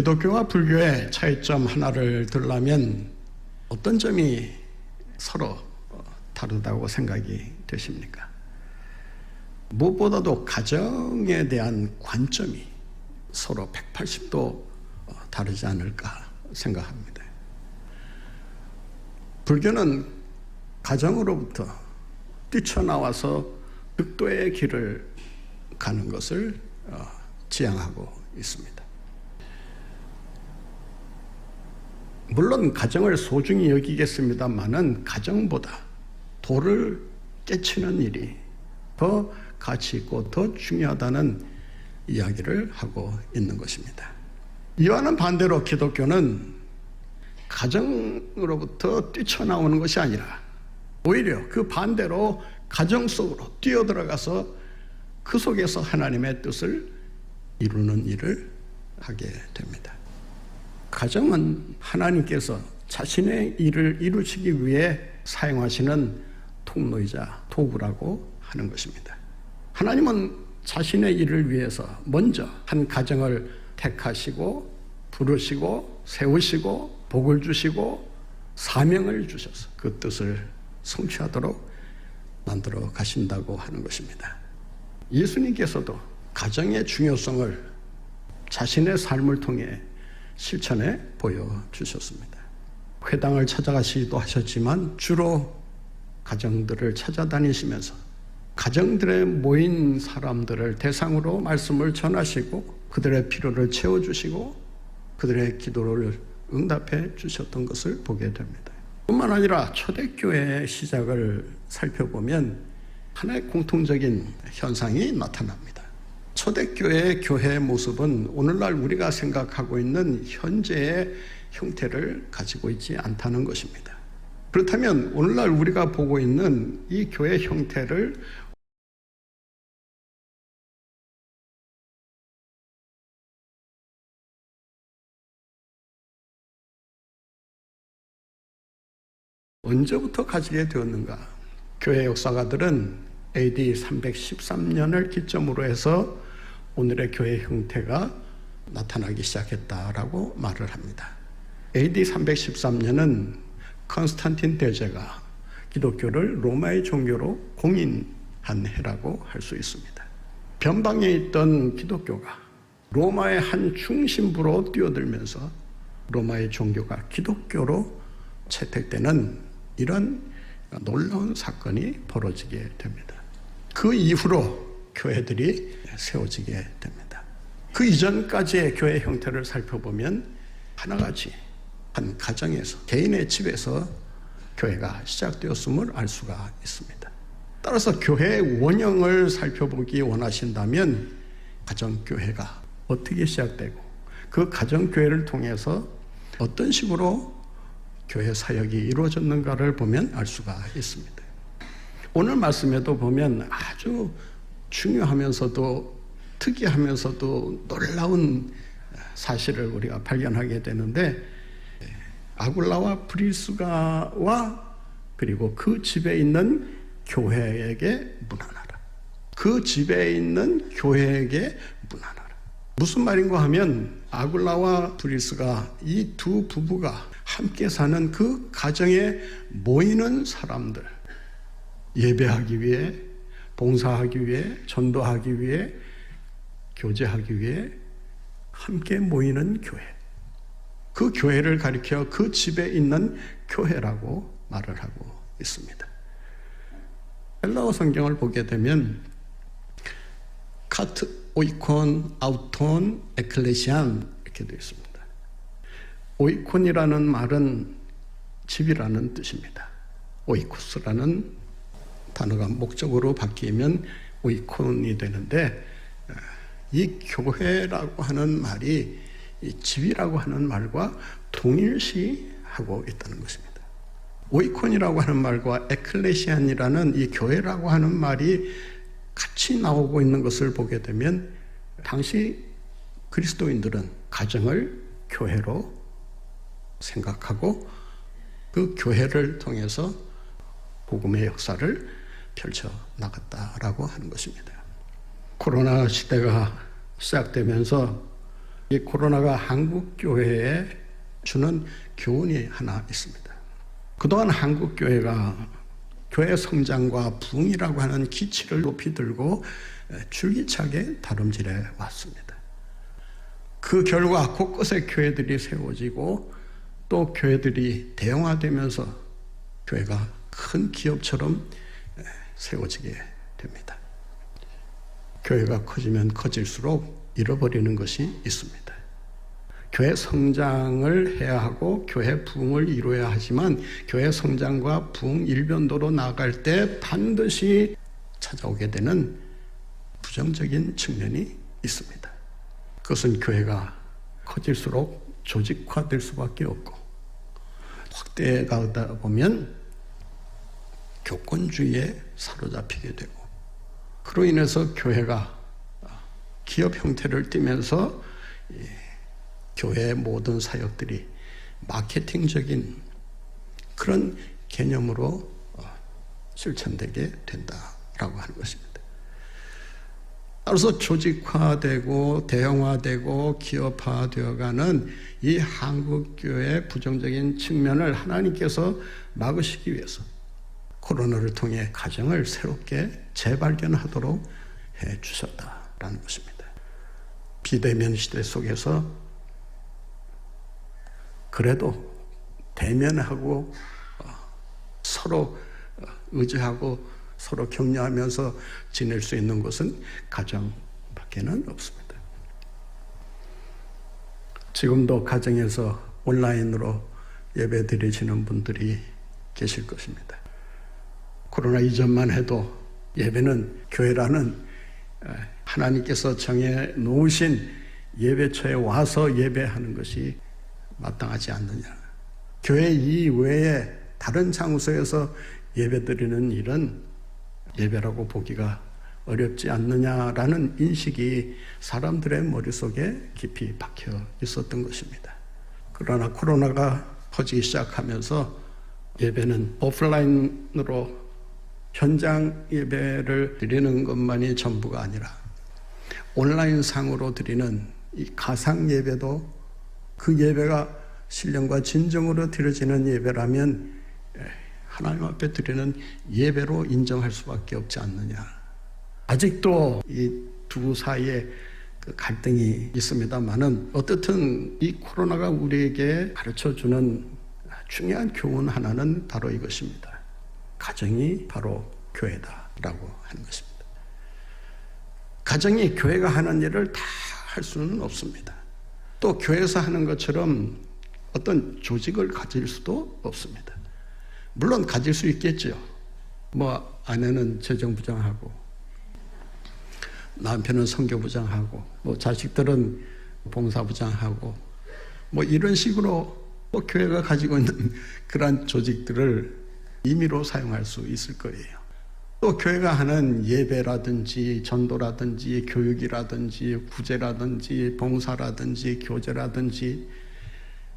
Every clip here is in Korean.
기독교와 불교의 차이점 하나를 들라면 어떤 점이 서로 다르다고 생각이 되십니까? 무엇보다도 가정에 대한 관점이 서로 180도 다르지 않을까 생각합니다. 불교는 가정으로부터 뛰쳐나와서 극도의 길을 가는 것을 지향하고 있습니다. 물론 가정을 소중히 여기겠습니다만은 가정보다 도를 깨치는 일이 더 가치 있고 더 중요하다는 이야기를 하고 있는 것입니다. 이와는 반대로 기독교는 가정으로부터 뛰쳐나오는 것이 아니라 오히려 그 반대로 가정 속으로 뛰어들어가서 그 속에서 하나님의 뜻을 이루는 일을 하게 됩니다. 가정은 하나님께서 자신의 일을 이루시기 위해 사용하시는 통로이자 도구라고 하는 것입니다. 하나님은 자신의 일을 위해서 먼저 한 가정을 택하시고 부르시고 세우시고 복을 주시고 사명을 주셔서 그 뜻을 성취하도록 만들어 가신다고 하는 것입니다. 예수님께서도 가정의 중요성을 자신의 삶을 통해 실천해 보여주셨습니다. 회당을 찾아가시기도 하셨지만 주로 가정들을 찾아다니시면서 가정들에 모인 사람들을 대상으로 말씀을 전하시고 그들의 필요를 채워주시고 그들의 기도를 응답해 주셨던 것을 보게 됩니다. 뿐만 아니라 초대교회의 시작을 살펴보면 하나의 공통적인 현상이 나타납니다. 초대교회의 교회의 모습은 오늘날 우리가 생각하고 있는 현재의 형태를 가지고 있지 않다는 것입니다. 그렇다면 오늘날 우리가 보고 있는 이 교회 형태를 언제부터 가지게 되었는가? 교회 역사가들은 AD 313년을 기점으로 해서 오늘의 교회 형태가 나타나기 시작했다라고 말을 합니다. AD 313년은 컨스탄틴 대제가 기독교를 로마의 종교로 공인한 해라고 할 수 있습니다. 변방에 있던 기독교가 로마의 한 중심부로 뛰어들면서 로마의 종교가 기독교로 채택되는 이런 놀라운 사건이 벌어지게 됩니다. 그 이후로 교회들이 세워지게 됩니다. 그 이전까지의 교회 형태를 살펴보면 하나같이 한 가정에서 개인의 집에서 교회가 시작되었음을 알 수가 있습니다. 따라서 교회의 원형을 살펴보기 원하신다면 가정교회가 어떻게 시작되고 그 가정교회를 통해서 어떤 식으로 교회 사역이 이루어졌는가를 보면 알 수가 있습니다. 오늘 말씀에도 보면 아주 중요하면서도 특이하면서도 놀라운 사실을 우리가 발견하게 되는데 아굴라와 브리스가와 그리고 그 집에 있는 교회에게 문안하라. 그 집에 있는 교회에게 문안하라. 무슨 말인가 하면 아굴라와 브리스가 이 두 부부가 함께 사는 그 가정에 모이는 사람들, 예배하기 위해, 봉사하기 위해, 전도하기 위해, 교제하기 위해 함께 모이는 교회. 그 교회를 가리켜 그 집에 있는 교회라고 말을 하고 있습니다. 헬라어 성경을 보게 되면 카트, 오이콘, 아우톤, 에클레시안 이렇게 되어 있습니다. 오이콘이라는 말은 집이라는 뜻입니다. 오이코스라는 단어가 목적으로 바뀌면 오이콘이 되는데 이 교회라고 하는 말이 이 집이라고 하는 말과 동일시하고 있다는 것입니다. 오이콘이라고 하는 말과 에클레시안이라는 이 교회라고 하는 말이 같이 나오고 있는 것을 보게 되면 당시 그리스도인들은 가정을 교회로 생각하고 그 교회를 통해서 복음의 역사를 펼쳐 나갔다라고 하는 것입니다. 코로나 시대가 시작되면서 이 코로나가 한국 교회에 주는 교훈이 하나 있습니다. 그동안 한국 교회가 교회 성장과 부흥이라고 하는 기치를 높이 들고 줄기차게 다름질해 왔습니다. 그 결과 곳곳에 교회들이 세워지고 또 교회들이 대형화되면서 교회가 큰 기업처럼 세워지게 됩니다. 교회가 커지면 커질수록 잃어버리는 것이 있습니다. 교회 성장을 해야 하고 교회 부흥을 이루어야 하지만 교회 성장과 부흥 일변도로 나아갈 때 반드시 찾아오게 되는 부정적인 측면이 있습니다. 그것은 교회가 커질수록 조직화될 수밖에 없고 확대가다 보면 교권주의에 사로잡히게 되고 그로 인해서 교회가 기업 형태를 띠면서 교회의 모든 사역들이 마케팅적인 그런 개념으로 실천되게 된다라고 하는 것입니다. 따라서 조직화되고 대형화되고 기업화되어가는 이 한국교회의 부정적인 측면을 하나님께서 막으시기 위해서 코로나를 통해 가정을 새롭게 재발견하도록 해주셨다라는 것입니다. 비대면 시대 속에서 그래도 대면하고 서로 의지하고 서로 격려하면서 지낼 수 있는 곳은 가정밖에는 없습니다. 지금도 가정에서 온라인으로 예배 드리시는 분들이 계실 것입니다. 코로나 이전만 해도 예배는 교회라는 하나님께서 정해 놓으신 예배처에 와서 예배하는 것이 마땅하지 않느냐. 교회 이외에 다른 장소에서 예배드리는 일은 예배라고 보기가 어렵지 않느냐라는 인식이 사람들의 머릿속에 깊이 박혀 있었던 것입니다. 그러나 코로나가 퍼지기 시작하면서 예배는 오프라인으로 현장 예배를 드리는 것만이 전부가 아니라 온라인상으로 드리는 이 가상 예배도 그 예배가 신령과 진정으로 드려지는 예배라면 하나님 앞에 드리는 예배로 인정할 수밖에 없지 않느냐. 아직도 이 두 사이에 그 갈등이 있습니다만은 어떻든 이 코로나가 우리에게 가르쳐주는 중요한 교훈 하나는 바로 이것입니다. 가정이 바로 교회다라고 하는 것입니다. 가정이 교회가 하는 일을 다 할 수는 없습니다. 또 교회에서 하는 것처럼 어떤 조직을 가질 수도 없습니다. 물론 가질 수 있겠죠. 아내는 재정부장하고 남편은 선교부장하고 자식들은 봉사부장하고 이런 식으로 교회가 가지고 있는 그러한 조직들을 임의로 사용할 수 있을 거예요. 또 교회가 하는 예배라든지 전도라든지 교육이라든지 구제라든지 봉사라든지 교제라든지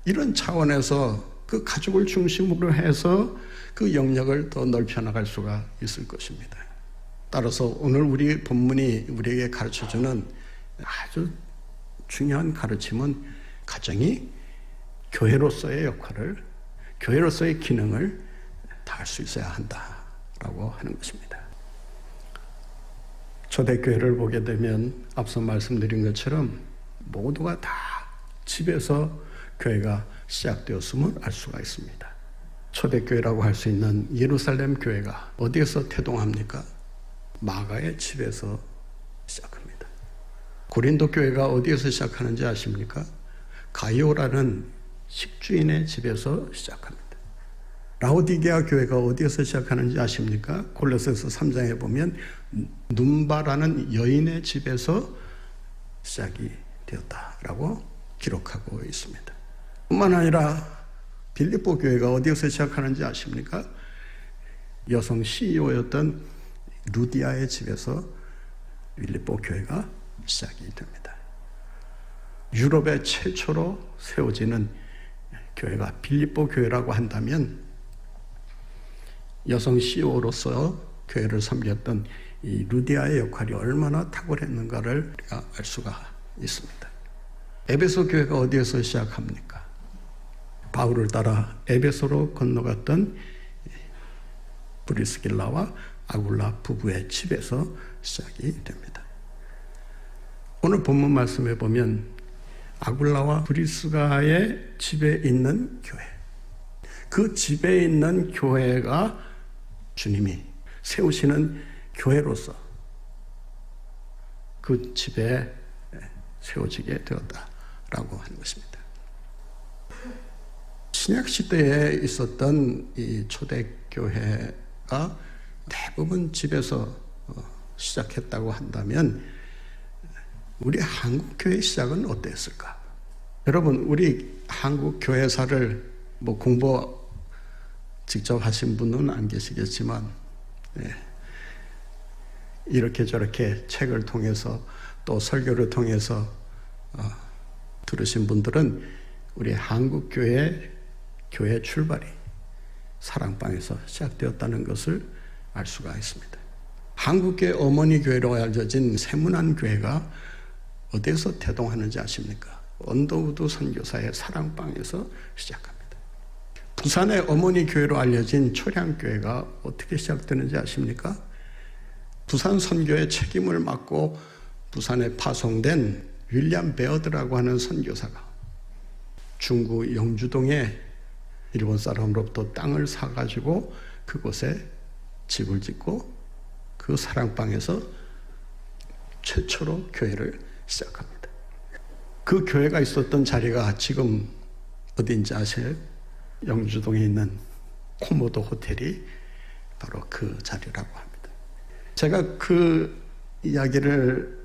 이런 차원에서 그 가족을 중심으로 해서 그 영역을 더 넓혀나갈 수가 있을 것입니다. 따라서 오늘 우리 본문이 우리에게 가르쳐주는 아주 중요한 가르침은 가정이 교회로서의 역할을, 교회로서의 기능을 다할 수 있어야 한다라고 하는 것입니다. 초대교회를 보게 되면 앞서 말씀드린 것처럼 모두가 다 집에서 교회가 시작되었음을 알 수가 있습니다. 초대교회라고 할 수 있는 예루살렘 교회가 어디에서 태동합니까? 마가의 집에서 시작합니다. 고린도 교회가 어디에서 시작하는지 아십니까? 가이오라는 식주인의 집에서 시작합니다. 라오디게아 교회가 어디에서 시작하는지 아십니까? 골로새서 3장에 보면 눈바라는 여인의 집에서 시작이 되었다라고 기록하고 있습니다. 뿐만 아니라 빌립보 교회가 어디에서 시작하는지 아십니까? 여성 CEO였던 루디아의 집에서 빌립보 교회가 시작이 됩니다. 유럽의 최초로 세워지는 교회가 빌립보 교회라고 한다면 여성 CEO로서 교회를 섬겼던 이 루디아의 역할이 얼마나 탁월했는가를 우리가 알 수가 있습니다. 에베소 교회가 어디에서 시작합니까? 바울을 따라 에베소로 건너갔던 브리스길라와 아굴라 부부의 집에서 시작이 됩니다. 오늘 본문 말씀에 보면 아굴라와 브리스가의 집에 있는 교회, 그 집에 있는 교회가 주님이 세우시는 교회로서 그 집에 세워지게 되었다라고 하는 것입니다. 신약 시대에 있었던 이 초대교회가 대부분 집에서 시작했다고 한다면 우리 한국 교회 시작은 어땠을까? 여러분, 우리 한국 교회사를 공부 직접 하신 분은 안 계시겠지만 이렇게 저렇게 책을 통해서 또 설교를 통해서 들으신 분들은 우리 한국 교회 출발이 사랑방에서 시작되었다는 것을 알 수가 있습니다. 한국교회 어머니 교회로 알려진 세문안 교회가 어디에서 태동하는지 아십니까? 언더우드 선교사의 사랑방에서 시작합니다. 부산의 어머니 교회로 알려진 초량교회가 어떻게 시작되는지 아십니까? 부산 선교의 책임을 맡고 부산에 파송된 윌리엄 베어드라고 하는 선교사가 중구 영주동에 일본 사람으로부터 땅을 사가지고 그곳에 집을 짓고 그 사랑방에서 최초로 교회를 시작합니다. 그 교회가 있었던 자리가 지금 어딘지 아세요? 영주동에 있는 코모도 호텔이 바로 그 자리라고 합니다. 제가 그 이야기를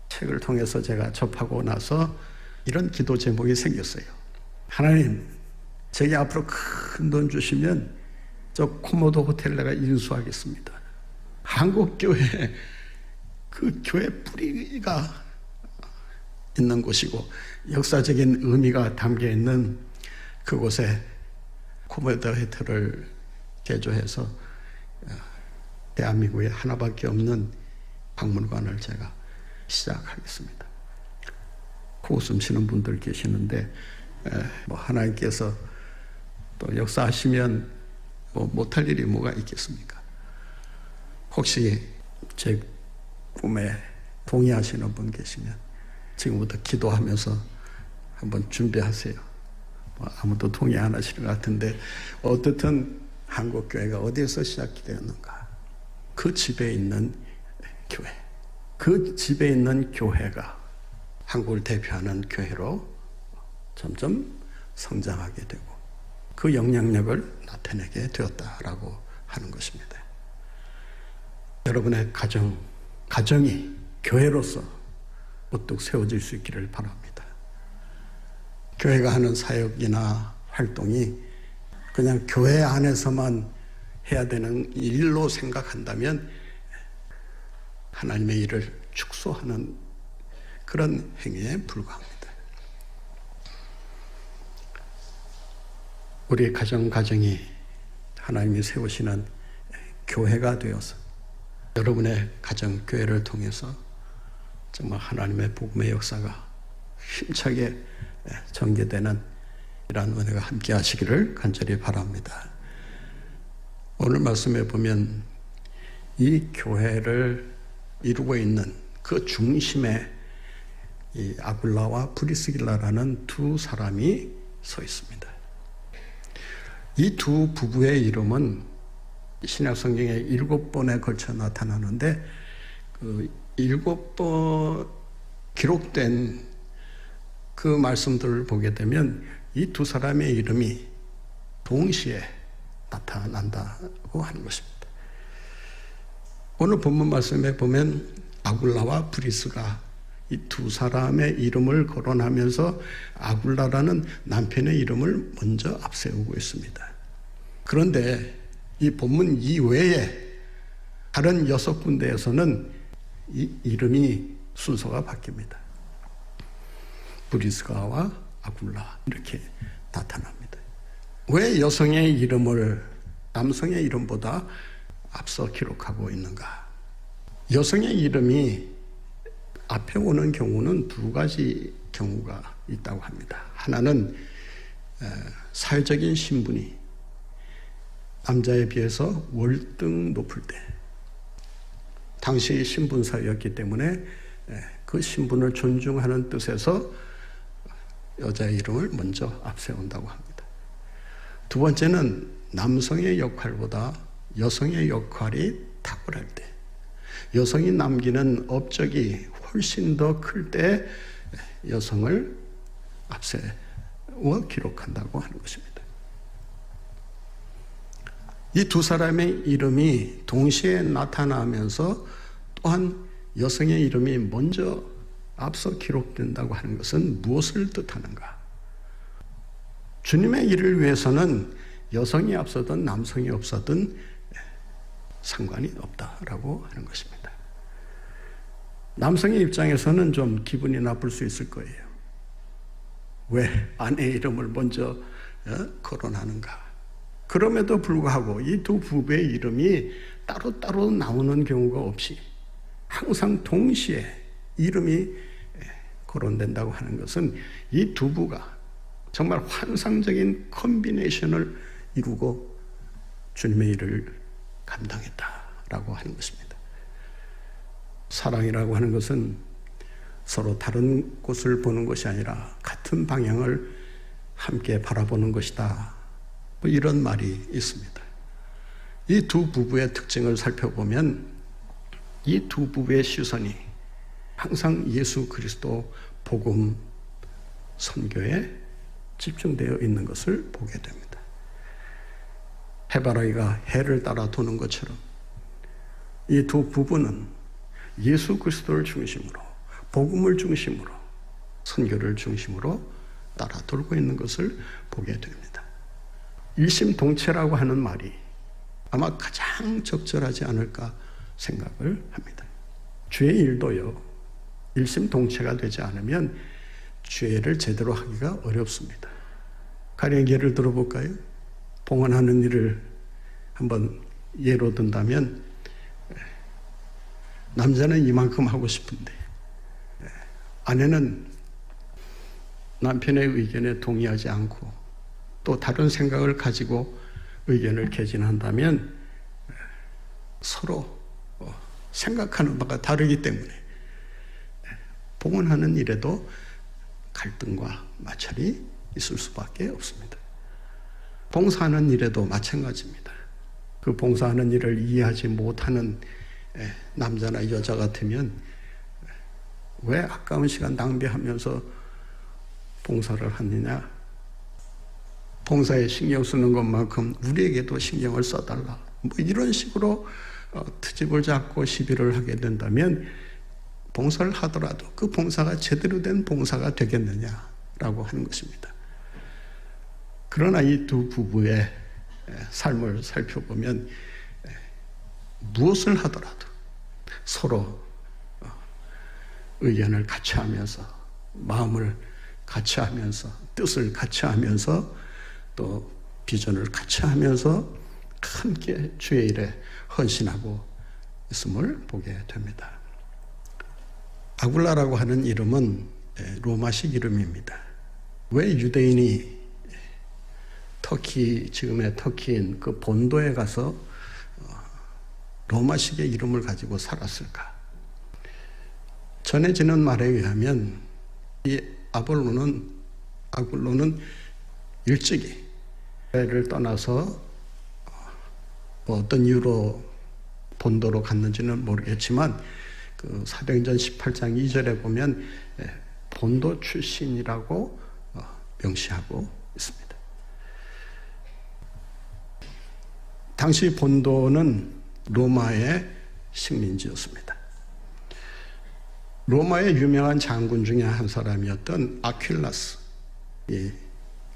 책을 통해서 제가 접하고 나서 이런 기도 제목이 생겼어요. 하나님, 제게 앞으로 큰 돈 주시면 저 코모도 호텔 내가 인수하겠습니다. 한국교회, 그 교회 뿌리가 있는 곳이고 역사적인 의미가 담겨 있는 그곳에 코모도 호텔을 개조해서 대한민국에 하나밖에 없는 박물관을 제가 시작하겠습니다. 코웃음 쉬는 분들 계시는데 하나님께서 또 역사하시면 못할 일이 뭐가 있겠습니까? 혹시 제 꿈에 동의하시는 분 계시면 지금부터 기도하면서 한번 준비하세요. 아무도 동의 안 하시는 것 같은데 어떻든 한국교회가 어디에서 시작이 되었는가? 그 집에 있는 교회, 그 집에 있는 교회가 한국을 대표하는 교회로 점점 성장하게 되고 그 영향력을 나타내게 되었다라고 하는 것입니다. 여러분의 가정이 교회로서 우뚝 세워질 수 있기를 바랍니다. 교회가 하는 사역이나 활동이 그냥 교회 안에서만 해야 되는 일로 생각한다면 하나님의 일을 축소하는 그런 행위에 불과합니다. 우리 가정이 하나님이 세우시는 교회가 되어서 여러분의 가정, 교회를 통해서 정말 하나님의 복음의 역사가 힘차게 전개되는 이러한 은혜가 함께 하시기를 간절히 바랍니다. 오늘 말씀에 보면 이 교회를 이루고 있는 그 중심에 이 아굴라와 브리스길라라는 두 사람이 서 있습니다. 이 두 부부의 이름은 신약 성경에 7번에 걸쳐 나타나는데 그 7번 기록된 그 말씀들을 보게 되면 이 두 사람의 이름이 동시에 나타난다고 하는 것입니다. 오늘 본문 말씀에 보면 아굴라와 브리스가 이 두 사람의 이름을 거론하면서 아굴라라는 남편의 이름을 먼저 앞세우고 있습니다. 그런데 이 본문 이외에 다른 6군데에서는 이 이름이 순서가 바뀝니다. 브리스가와 아굴라 이렇게 나타납니다. 왜 여성의 이름을 남성의 이름보다 앞서 기록하고 있는가? 여성의 이름이 앞에 오는 경우는 두 가지 경우가 있다고 합니다. 하나는 사회적인 신분이 남자에 비해서 월등 높을 때, 당시 신분사회였기 때문에 그 신분을 존중하는 뜻에서 여자의 이름을 먼저 앞세운다고 합니다. 두 번째는 남성의 역할보다 여성의 역할이 탁월할 때, 여성이 남기는 업적이 훨씬 더 클 때 여성을 앞세워 기록한다고 하는 것입니다. 이 두 사람의 이름이 동시에 나타나면서 또한 여성의 이름이 먼저 앞서 기록된다고 하는 것은 무엇을 뜻하는가? 주님의 일을 위해서는 여성이 앞서든 남성이 앞서든 상관이 없다라고 하는 것입니다. 남성의 입장에서는 좀 기분이 나쁠 수 있을 거예요. 왜 아내의 이름을 먼저 거론하는가? 그럼에도 불구하고 이 두 부부의 이름이 따로따로 나오는 경우가 없이 항상 동시에 이름이 거론된다고 하는 것은 이 두 부부가 정말 환상적인 콤비네이션을 이루고 주님의 일을 감당했다라고 하는 것입니다. 사랑이라고 하는 것은 서로 다른 곳을 보는 것이 아니라 같은 방향을 함께 바라보는 것이다. 이런 말이 있습니다. 이 두 부부의 특징을 살펴보면 이 두 부부의 시선이 항상 예수 그리스도 복음 선교에 집중되어 있는 것을 보게 됩니다. 해바라기가 해를 따라 도는 것처럼 이 두 부부는 예수 그리스도를 중심으로, 복음을 중심으로, 선교를 중심으로 따라 돌고 있는 것을 보게 됩니다. 일심동체라고 하는 말이 아마 가장 적절하지 않을까 생각을 합니다. 주의 일도요, 일심동체가 되지 않으면 죄를 제대로 하기가 어렵습니다. 가령 예를 들어볼까요? 봉헌하는 일을 한번 예로 든다면 남자는 이만큼 하고 싶은데 아내는 남편의 의견에 동의하지 않고 또 다른 생각을 가지고 의견을 개진한다면 서로 생각하는 바가 다르기 때문에 봉헌하는 일에도 갈등과 마찰이 있을 수밖에 없습니다. 봉사하는 일에도 마찬가지입니다. 그 봉사하는 일을 이해하지 못하는 남자나 여자 같으면 왜 아까운 시간 낭비하면서 봉사를 하느냐? 봉사에 신경 쓰는 것만큼 우리에게도 신경을 써달라. 뭐 이런 식으로 트집을 잡고 시비를 하게 된다면 봉사를 하더라도 그 봉사가 제대로 된 봉사가 되겠느냐라고 하는 것입니다. 그러나 이 두 부부의 삶을 살펴보면 무엇을 하더라도 서로 의견을 같이 하면서 마음을 같이 하면서 뜻을 같이 하면서 또 비전을 같이 하면서 함께 주의 일에 헌신하고 있음을 보게 됩니다. 아굴라라고 하는 이름은 로마식 이름입니다. 왜 유대인이 터키, 지금의 터키인 그 본도에 가서 로마식의 이름을 가지고 살았을까? 전해지는 말에 의하면 이 아굴로는 일찍이 를 떠나서 어떤 이유로 본도로 갔는지는 모르겠지만 그 사도행전 18장 2절에 보면 본도 출신이라고 명시하고 있습니다. 당시 본도는 로마의 식민지였습니다. 로마의 유명한 장군 중에 한 사람이었던 아퀴라스. 이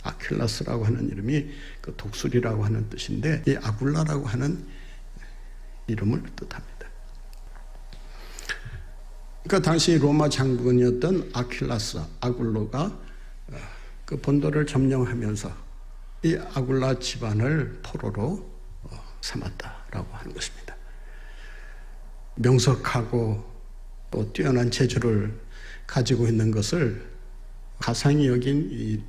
아퀴라스라고 하는 이름이 그 독수리라고 하는 뜻인데 이 아굴라라고 하는 이름을 뜻합니다. 그러니까 당시 로마 장군이었던 아굴로가 그 본도를 점령하면서 이 아굴라 집안을 포로로 삼았다라고 하는 것입니다. 명석하고 또 뛰어난 재주를 가지고 있는 것을 가상이 여긴 이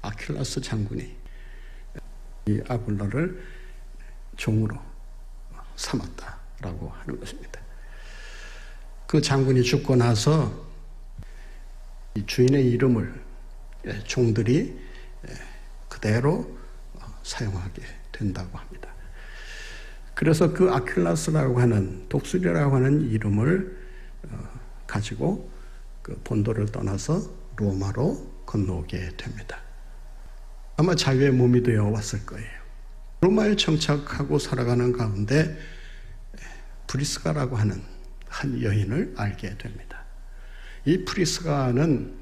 아킬라스 장군이 이 아볼로를 종으로 삼았다라고 하는 것입니다. 그 장군이 죽고 나서 이 주인의 이름을 종들이 그대로 사용하게 된다고 합니다. 그래서 그 아킬라스라고 하는 독수리라고 하는 이름을 가지고 그 본도를 떠나서 로마로 건너오게 됩니다. 아마 자유의 몸이 되어 왔을 거예요. 로마에 정착하고 살아가는 가운데 브리스가라고 하는 한 여인을 알게 됩니다. 이 프리스가는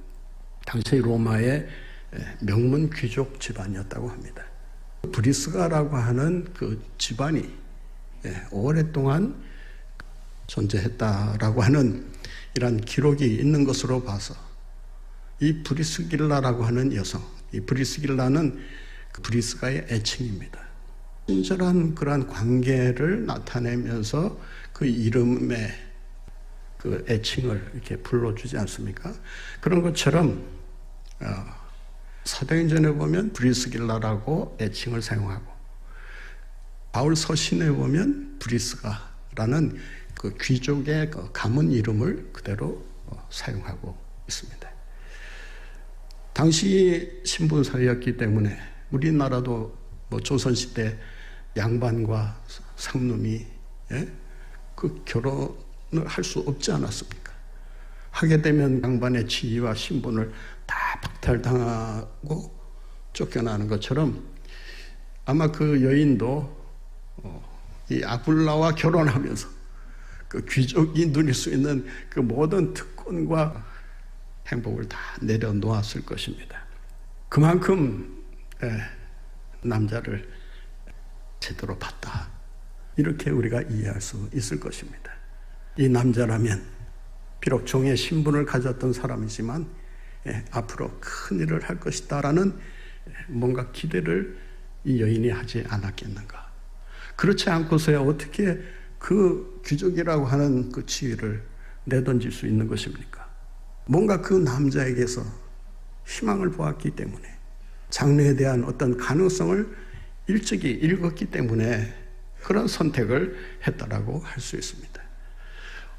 당시 로마의 명문 귀족 집안이었다고 합니다. 브리스가라고 하는 그 집안이 오랫동안 존재했다라고 하는 이런 기록이 있는 것으로 봐서 이 브리스길라라고 하는 여성, 이 브리스길라는 그 브리스가의 애칭입니다. 친절한 그러한 관계를 나타내면서 그 이름의 그 애칭을 이렇게 불러주지 않습니까? 그런 것처럼 사도행전에 보면 브리스길라라고 애칭을 사용하고 바울 서신에 보면 브리스가라는 그 귀족의 그 가문 이름을 그대로 사용하고 있습니다. 당시 신분사회였기 때문에 우리나라도 뭐 조선시대 양반과 상놈이 그 결혼을 할 수 없지 않았습니까? 하게 되면 양반의 지위와 신분을 다 박탈당하고 쫓겨나는 것처럼 아마 그 여인도 이 아굴라와 결혼하면서 그 귀족이 누릴 수 있는 그 모든 특권과 행복을 다 내려놓았을 것입니다. 그만큼 남자를 제대로 봤다. 이렇게 우리가 이해할 수 있을 것입니다. 이 남자라면 비록 종의 신분을 가졌던 사람이지만 앞으로 큰 일을 할 것이다라는 뭔가 기대를 이 여인이 하지 않았겠는가. 그렇지 않고서야 어떻게 그 귀족이라고 하는 그 지위를 내던질 수 있는 것입니까? 뭔가 그 남자에게서 희망을 보았기 때문에 장래에 대한 어떤 가능성을 일찍이 읽었기 때문에 그런 선택을 했다라고 할 수 있습니다.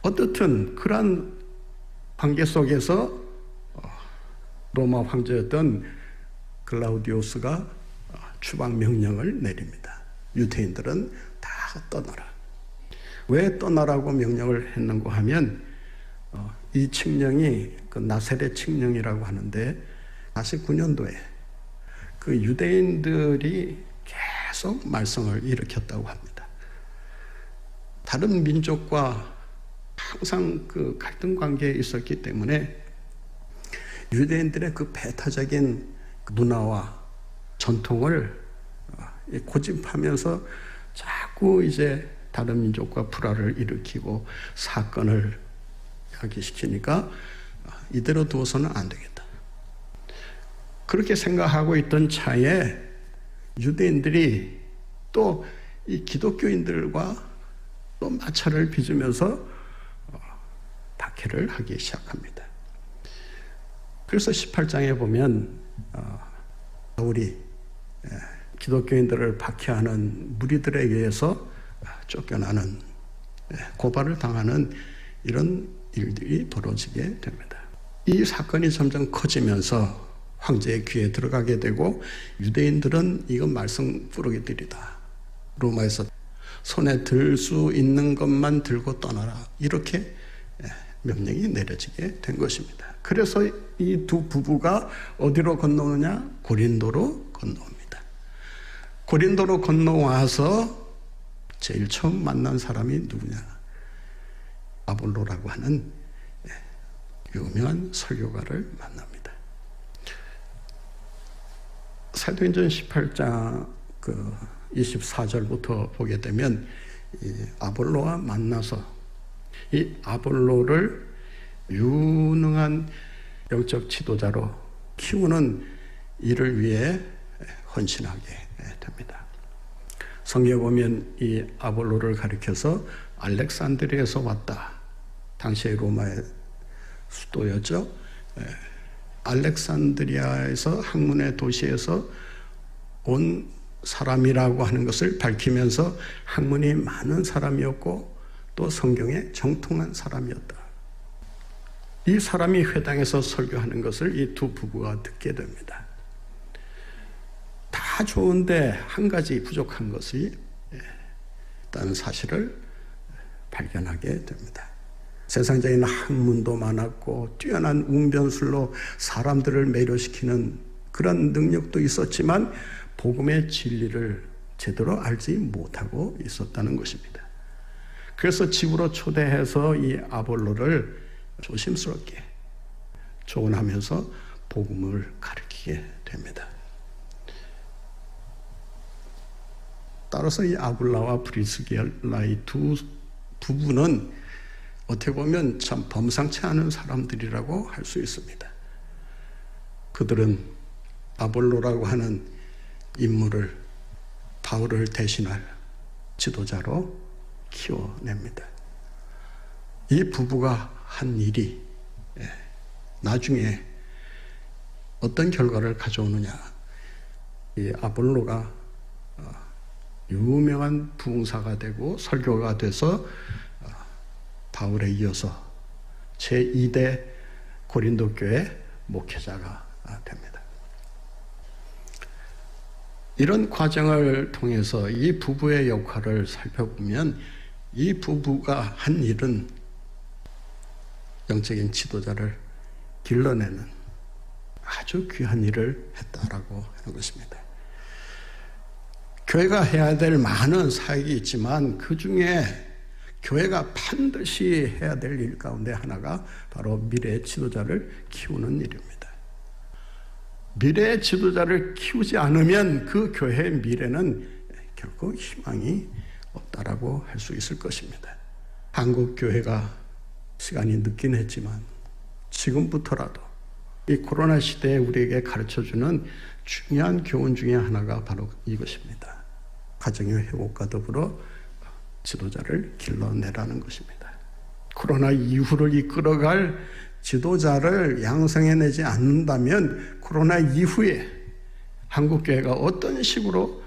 어떻든 그러한 관계 속에서 로마 황제였던 글라우디오스가 추방 명령을 내립니다. 유대인들은 다 떠나라. 왜 떠나라고 명령을 했는가 하면 이 칙령이 그 나세렛 칙령이라고 하는데 49년도에 그 유대인들이 계속 말썽을 일으켰다고 합니다. 다른 민족과 항상 그 갈등 관계에 있었기 때문에 유대인들의 그 배타적인 문화와 전통을 고집하면서 자꾸 이제 다른 민족과 불화를 일으키고 사건을 야기시키니까 이대로 두어서는 안 되겠다. 그렇게 생각하고 있던 차에 유대인들이 또 이 기독교인들과 또 마찰을 빚으면서 박해를 하기 시작합니다. 그래서 18장에 보면 바울이 기독교인들을 박해하는 무리들에 의해서 쫓겨나는 고발을 당하는 이런 일들이 벌어지게 됩니다. 이 사건이 점점 커지면서 황제의 귀에 들어가게 되고 유대인들은 이건 말썽꾸러기들이다. 로마에서 손에 들 수 있는 것만 들고 떠나라. 이렇게 명령이 내려지게 된 것입니다. 그래서 이 두 부부가 어디로 건너오느냐? 고린도로 건너옵니다. 고린도로 건너와서 제일 처음 만난 사람이 누구냐? 아볼로라고 하는 유명한 설교가를 만납니다. 사도행전 18장 24절부터 보게 되면 이 아볼로와 만나서 이 아볼로를 유능한 영적 지도자로 키우는 일을 위해 헌신하게 됩니다. 성경에 보면 이 아볼로를 가리켜서 알렉산드리아에서 왔다. 당시의 로마의 수도였죠. 알렉산드리아에서 학문의 도시에서 온 사람이라고 하는 것을 밝히면서 학문이 많은 사람이었고 또 성경에 정통한 사람이었다. 이 사람이 회당에서 설교하는 것을 이 두 부부가 듣게 됩니다. 다 좋은데 한 가지 부족한 것이 있다는 사실을 발견하게 됩니다. 세상적인 학문도 많았고 뛰어난 웅변술로 사람들을 매료시키는 그런 능력도 있었지만 복음의 진리를 제대로 알지 못하고 있었다는 것입니다. 그래서 집으로 초대해서 이 아볼로를 조심스럽게 조언하면서 복음을 가르치게 됩니다. 따라서 이 아굴라와 브리스길라의 두 부부는 어떻게 보면 참 범상치 않은 사람들이라고 할 수 있습니다. 그들은 아볼로라고 하는 인물을 바울을 대신할 지도자로 키워냅니다. 이 부부가 한 일이 나중에 어떤 결과를 가져오느냐. 이 아볼로가 유명한 부흥사가 되고 설교가 돼서 바울에 이어서 제2대 고린도 교회 목회자가 됩니다. 이런 과정을 통해서 이 부부의 역할을 살펴보면 이 부부가 한 일은 영적인 지도자를 길러내는 아주 귀한 일을 했다라고 하는 것입니다. 교회가 해야 될 많은 사역이 있지만 그 중에 교회가 반드시 해야 될 일 가운데 하나가 바로 미래의 지도자를 키우는 일입니다. 미래의 지도자를 키우지 않으면 그 교회의 미래는 결코 희망이 없다라고 할 수 있을 것입니다. 한국 교회가 시간이 늦긴 했지만 지금부터라도 이 코로나 시대에 우리에게 가르쳐주는 중요한 교훈 중에 하나가 바로 이것입니다. 가정의 회복과 더불어 지도자를 길러내라는 것입니다. 코로나 이후를 이끌어갈 지도자를 양성해내지 않는다면 코로나 이후에 한국교회가 어떤 식으로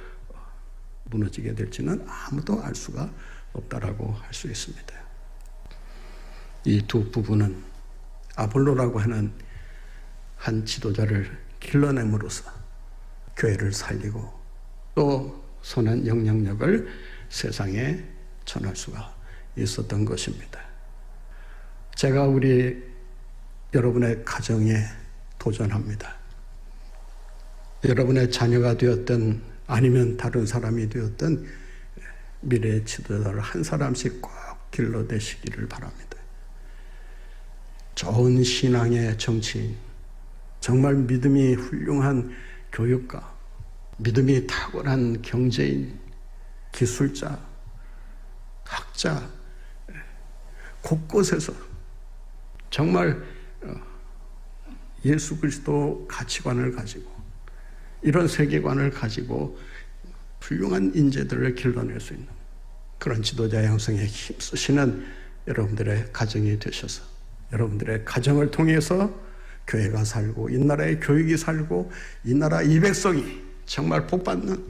무너지게 될지는 아무도 알 수가 없다라고 할 수 있습니다. 이 두 부부는 아볼로라고 하는 한 지도자를 길러냄으로써 교회를 살리고 또 선한 영향력을 세상에 전할 수가 있었던 것입니다. 제가 우리 여러분의 가정에 도전합니다. 여러분의 자녀가 되었든 아니면 다른 사람이 되었든 미래의 지도자를 한 사람씩 꼭 길러내시기를 바랍니다. 좋은 신앙의 정치인, 정말 믿음이 훌륭한 교육가, 믿음이 탁월한 경제인, 기술자, 학자, 곳곳에서 정말 예수 그리스도 가치관을 가지고 이런 세계관을 가지고 훌륭한 인재들을 길러낼 수 있는 그런 지도자 양성에 힘쓰시는 여러분들의 가정이 되셔서 여러분들의 가정을 통해서 교회가 살고 이 나라의 교육이 살고 이 나라 이 백성이 정말 복받는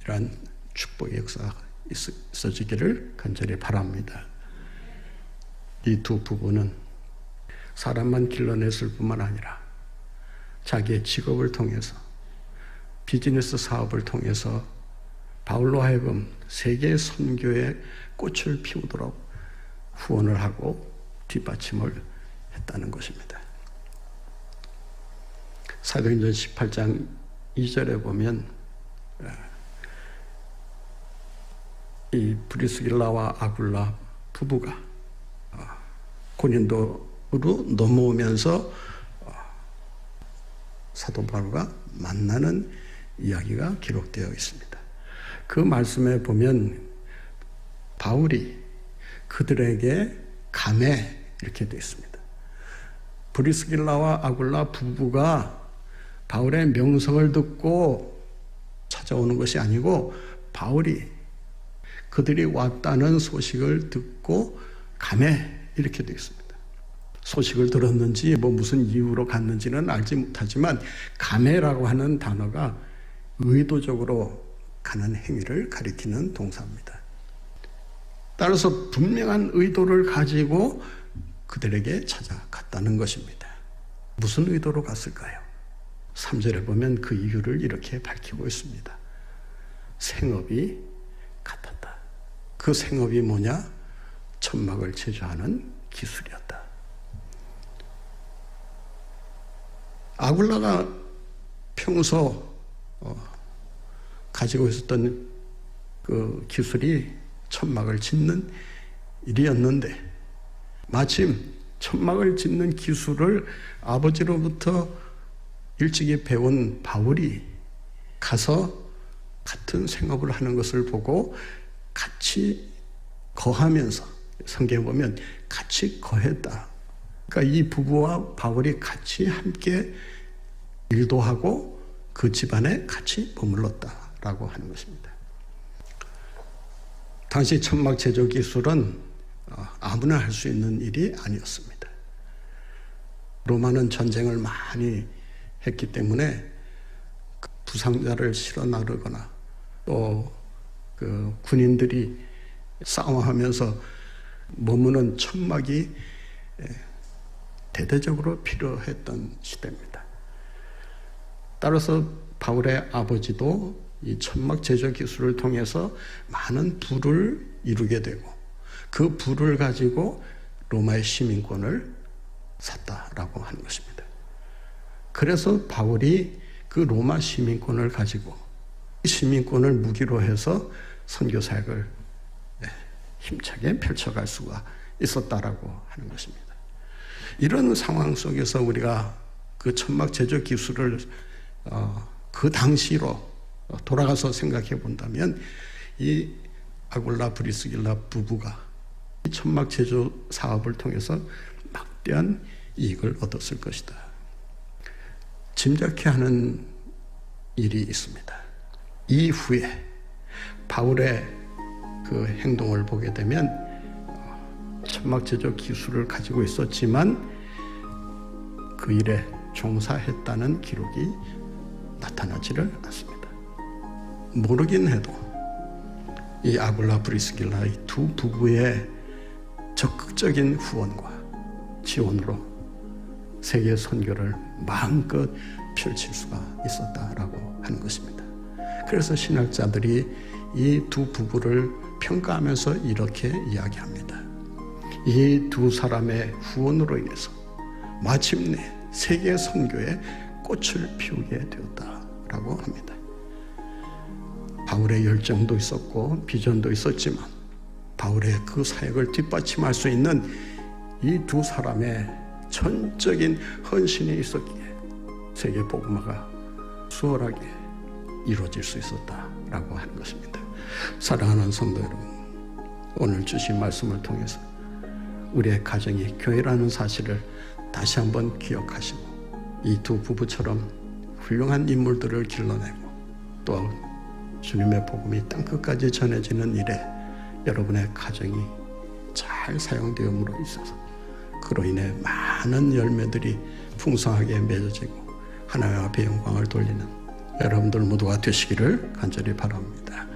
이러한 축복의 역사가 있어지기를 간절히 바랍니다. 이 두 부부는 사람만 길러냈을 뿐만 아니라 자기의 직업을 통해서 비즈니스 사업을 통해서 바울로 하여금 세계 선교의 꽃을 피우도록 후원을 하고 뒷받침을 했다는 것입니다. 사도행전 18장 2절에 보면 이 브리스길라와 아굴라 부부가 고린도로 넘어오면서 사도 바울과 만나는 이야기가 기록되어 있습니다. 그 말씀에 보면 바울이 그들에게 감해 이렇게 되어 있습니다. 브리스길라와 아굴라 부부가 바울의 명성을 듣고 찾아오는 것이 아니고 바울이 그들이 왔다는 소식을 듣고 감해 이렇게 되어 있습니다. 소식을 들었는지 무슨 이유로 갔는지는 알지 못하지만 가매라고 하는 단어가 의도적으로 가는 행위를 가리키는 동사입니다. 따라서 분명한 의도를 가지고 그들에게 찾아갔다는 것입니다. 무슨 의도로 갔을까요? 3절에 보면 그 이유를 이렇게 밝히고 있습니다. 생업이 같았다. 그 생업이 뭐냐? 천막을 제조하는 기술이었다. 아굴라가 평소 가지고 있었던 그 기술이 천막을 짓는 일이었는데 마침 천막을 짓는 기술을 아버지로부터 일찍이 배운 바울이 가서 같은 생업을 하는 것을 보고 같이 거하면서 성경에 보면 같이 거했다. 그러니까 이 부부와 바울이 같이 함께 일도 하고 그 집안에 같이 머물렀다라고 하는 것입니다. 당시 천막 제조 기술은 아무나 할 수 있는 일이 아니었습니다. 로마는 전쟁을 많이 했기 때문에 부상자를 실어 나르거나 또 그 군인들이 싸움하면서 머무는 천막이 대대적으로 필요했던 시대입니다. 따라서 바울의 아버지도 이 천막 제조 기술을 통해서 많은 부를 이루게 되고 그 부를 가지고 로마의 시민권을 샀다라고 하는 것입니다. 그래서 바울이 그 로마 시민권을 가지고 시민권을 무기로 해서 선교 사역을 힘차게 펼쳐갈 수가 있었다라고 하는 것입니다. 이런 상황 속에서 우리가 그 천막 제조 기술을 그 당시로 돌아가서 생각해 본다면 이 아굴라 브리스길라 부부가 이 천막 제조 사업을 통해서 막대한 이익을 얻었을 것이다. 짐작케 하는 일이 있습니다. 이후에 바울의 그 행동을 보게 되면 천막 제조 기술을 가지고 있었지만 그 일에 종사했다는 기록이 나타나지를 않습니다. 모르긴 해도 이 아굴라 브리스길라 이 두 부부의 적극적인 후원과 지원으로 세계 선교를 마음껏 펼칠 수가 있었다라고 하는 것입니다. 그래서 신학자들이 이 두 부부를 평가하면서 이렇게 이야기합니다. 이 두 사람의 후원으로 인해서 마침내 세계 선교에 꽃을 피우게 되었다라고 합니다. 바울의 열정도 있었고 비전도 있었지만 바울의 그 사역을 뒷받침할 수 있는 이 두 사람의 전적인 헌신이 있었기에 세계 복음화가 수월하게 이루어질 수 있었다라고 하는 것입니다. 사랑하는 성도 여러분, 오늘 주신 말씀을 통해서 우리의 가정이 교회라는 사실을 다시 한번 기억하시고 이 두 부부처럼 훌륭한 인물들을 길러내고 또 주님의 복음이 땅끝까지 전해지는 일에 여러분의 가정이 잘 사용되음으로 있어서 그로 인해 많은 열매들이 풍성하게 맺어지고 하나님 앞에 영광을 돌리는 여러분들 모두가 되시기를 간절히 바랍니다.